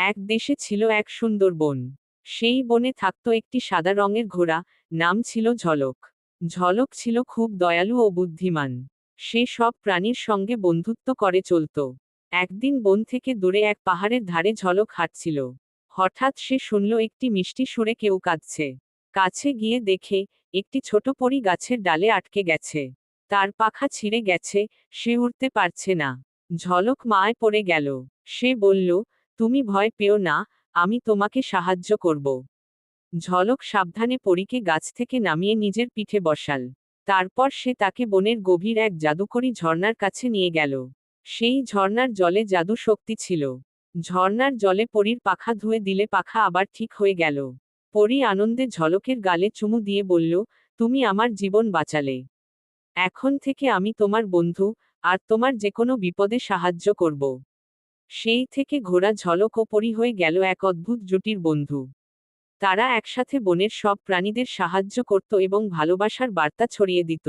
এক দেশে ছিল এক সুন্দর বন। সেই বনে থাকত একটি সাদা রঙের ঘোড়া, নাম ছিল ঝলক। ঝলক ছিল খুব দয়ালু ও বুদ্ধিমান। সে সব প্রাণীর সঙ্গে বন্ধুত্ব করে চলত। একদিন বন থেকে দূরে এক পাহাড়ের ধারে ঝলক হাঁটছিল। হঠাৎ সে শুনল একটি মিষ্টি সুরে কেউ কাঁদছে। কাছে গিয়ে দেখে, একটি ছোট পরী গাছের ডালে আটকে গেছে। তার পাখা ছিঁড়ে গেছে, সে উড়তে পারছে না। ঝলক মায় পড়ে গেল। সে বলল, তুমি ভয় পেও না, আমি তোমাকে সাহায্য করব। ঝলক সাবধানে পরীকে গাছ থেকে নামিয়ে নিজের পিঠে বসাল। তারপর সে তাকে বনের গভীর এক জাদুকরী ঝর্ণার কাছে নিয়ে গেল। সেই ঝর্ণার জলে জাদু শক্তি ছিল। ঝর্ণার জলে পরীর পাখা ধুয়ে দিলে পাখা আবার ঠিক হয়ে গেল। পরী আনন্দে ঝলকের গালে চুমু দিয়ে বলল, তুমি আমার জীবন বাঁচালে। এখন থেকে আমি তোমার বন্ধু, আর তোমার যে কোনো বিপদে সাহায্য করব। সেই থেকে ঘোড়া ঝলক ও পরী হয়ে গেল এক অদ্ভুত জুটির বন্ধু। তারা একসাথে বনের সব প্রাণীদের সাহায্য করত এবং ভালোবাসার বার্তা ছড়িয়ে দিত।